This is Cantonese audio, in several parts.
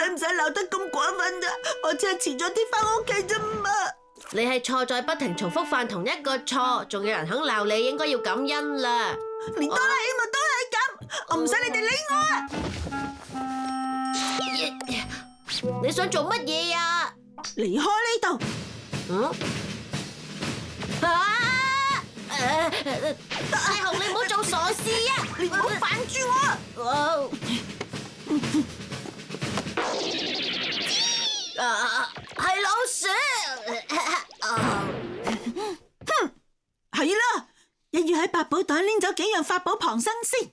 使唔使鬧得咁過分啊？我只係遲咗啲翻屋企啫嘛。你係錯在不停重複犯同一個錯，仲有人肯鬧你，應該要感恩啦。連哆啦 A 夢都係咁，我唔使你哋理我啊！你想做乜嘢啊？離開呢度！大雄，你唔好做傻事啊！你唔好煩住我！係老鼠。哼，係啦，一於喺百寶袋拎走幾樣法寶傍身先。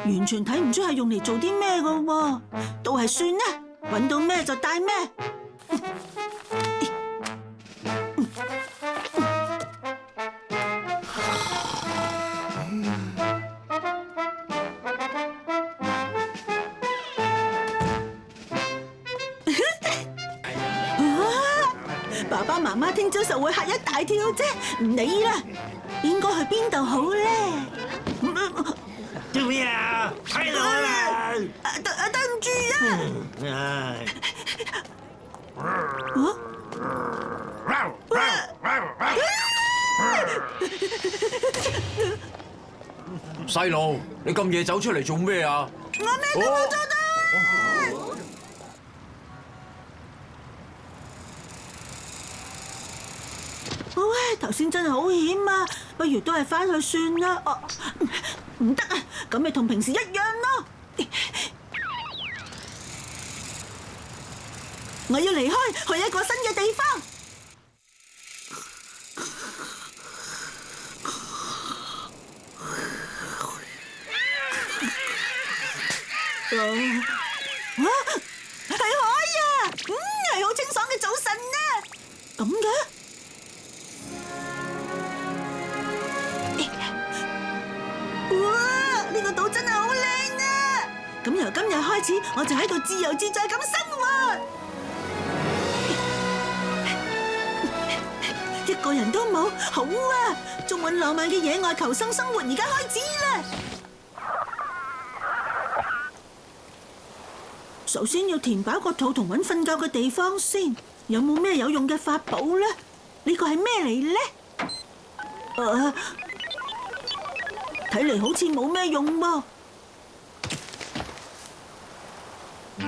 完全睇唔出係用嚟做啲咩㗎喎，都係算啦，搵到咩就帶咩。爸爸媽媽聽朝就會嚇一大跳啫，唔理啦，應該去邊度好咧？做咩啊？睇到啦！對唔住啊！細路，你咁夜走出嚟做咩啊？我咩都冇做到。喂，頭先真係好險啊，不如都係翻去算啦。唔得啊，咁咪同平時一樣咯。我要離開，去一個新嘅地方。係海啊！係好清爽嘅早晨啊！咁嘅？哇！呢個島真係好靚啊！咁由今日開始，我就喺度自由自在咁生活。一個人都冇，好啊！充滿浪漫嘅野外求生生活而家開始啦！首先要填飽個肚同揾瞓覺嘅地方先，有冇咩有用嘅法寶咧？呢個係咩嚟咧？睇嚟好似冇咩用噃。今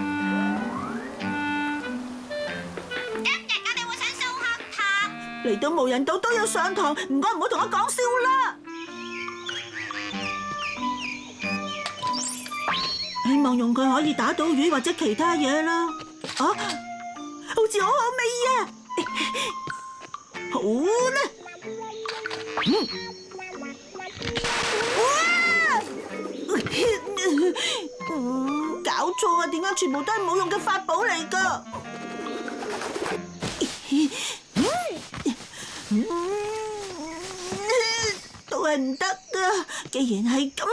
日我哋會上數學堂。嚟到無人島都要上堂，唔該唔好同我講笑啦。希望用佢可以打到魚或者其他嘢啦。好似好好味啊！好啦。搞錯啊！點解全部都係冇用嘅法寶嚟㗎？都係唔得㗎。既然係咁，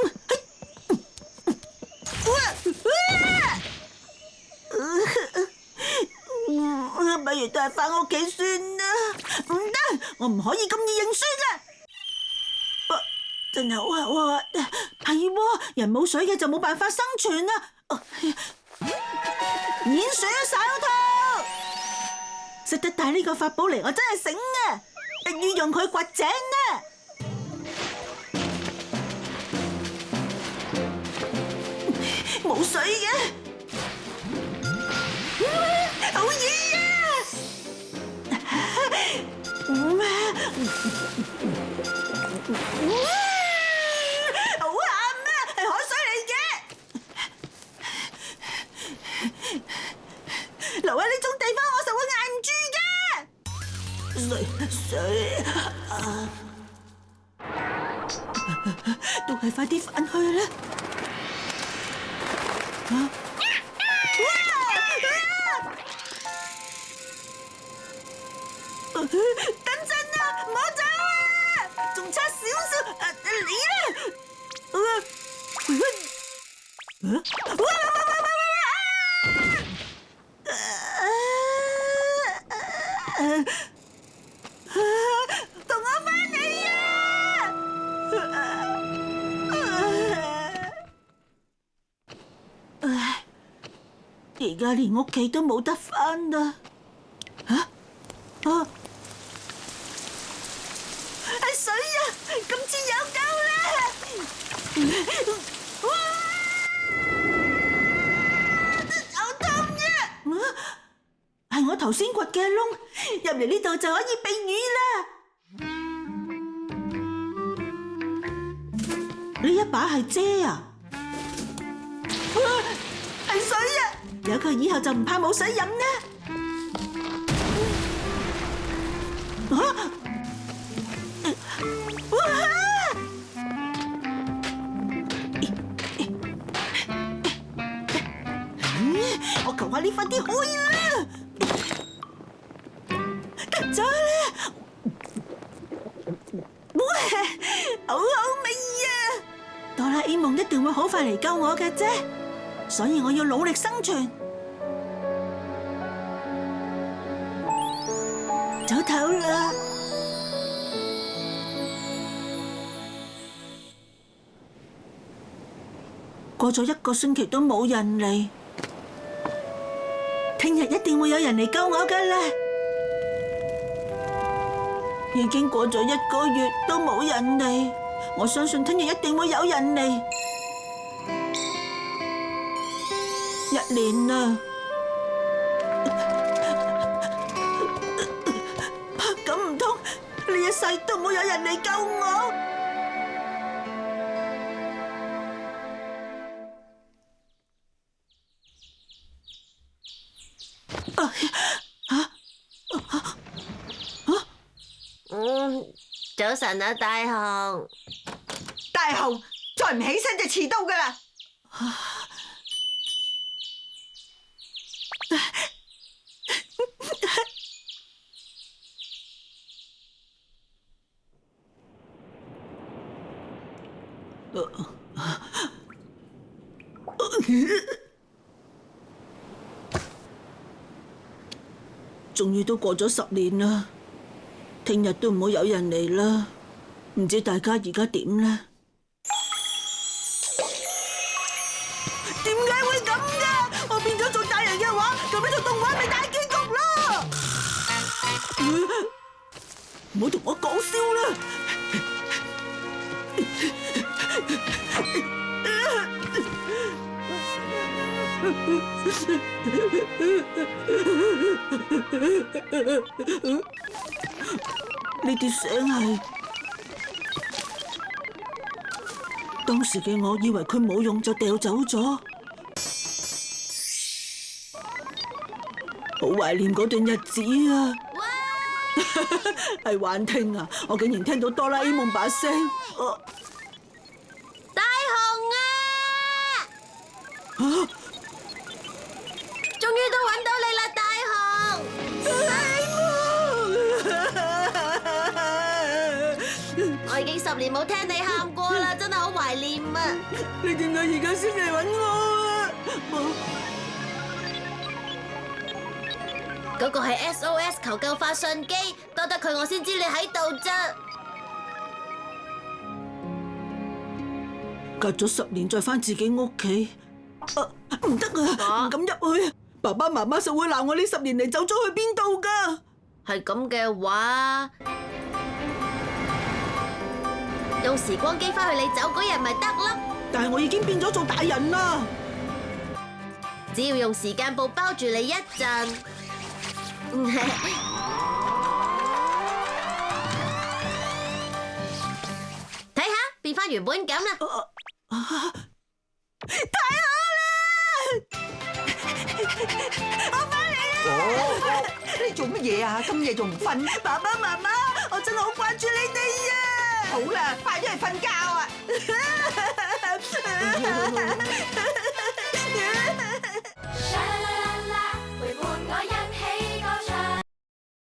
不如都係返屋企算啦。唔得，我唔可以咁易認輸㗎。真係好口渴，係喎，人冇水嘅就冇辦法生存啦。鼴鼠手套，識得帶呢個法寶嚟，我真係醒啊！一於用佢掘井啊！冇水嘅，好熱啊！好鹹啊，係海水嚟嘅。留喺呢種地方，我就會硬住嘅。水都係快啲返去啦。等陣啊，唔好走啊！仲差少少，你啦！同我返嚟啊！而家連屋企都冇得返啦！水啊！今次有救啦！好痛啊！係我頭先掘嘅窿，入嚟呢度就可以避雨啦。呢一把係遮啊！係水啊！有佢以後就唔怕冇水飲啦。我求下你快啲開啦！得咗啦！哇，好好味啊！哆啦 A 夢一定會好快嚟救我嘅啫，所以我要努力生存。早唞啦！過咗1個星期都冇人嚟。聽日一定會有人嚟救我㗎啦！已經過咗1個月都冇人嚟，我相信聽日一定會有人嚟。1年啦，咁唔通呢一世都冇有人嚟救我？早晨啊，大雄。大雄，再唔起身就遲到噶啦！終於都過咗10年啦，聽日都唔好有人嚟啦，唔知大家而家點呢？點解會咁噶？我變咗做大人嘅話，咁呢套動畫咪大結局咯！唔好同我講笑啦！呢啲聲係當時嘅我，以為佢冇用就掉走咗，好懷念嗰段日子啊！係幻聽啊！我竟然聽到哆啦 A 夢把聲。大雄啊！終於都揾到你啦，大雄！我已經10年冇聽你喊過啦，真係好懷念啊！你點解而家先嚟揾我啊？嗰個係 SOS 求救發信機，多得佢我先知你喺度啫。隔咗10年再返自己屋企，唔得啊！唔敢入去，爸爸媽媽實會鬧我呢10年嚟走咗去邊度㗎？係咁嘅話，用時光機返去你走嗰日咪得咯。但係我已經變咗做大人啦。只要用時間布包住你一陣，睇下變返原本咁啦。太好啦！我返嚟啦！你做乜嘢啊？咁夜仲唔瞓？爸爸媽媽，我真係好掛住你哋啊！好啦，快啲去瞓覺啊！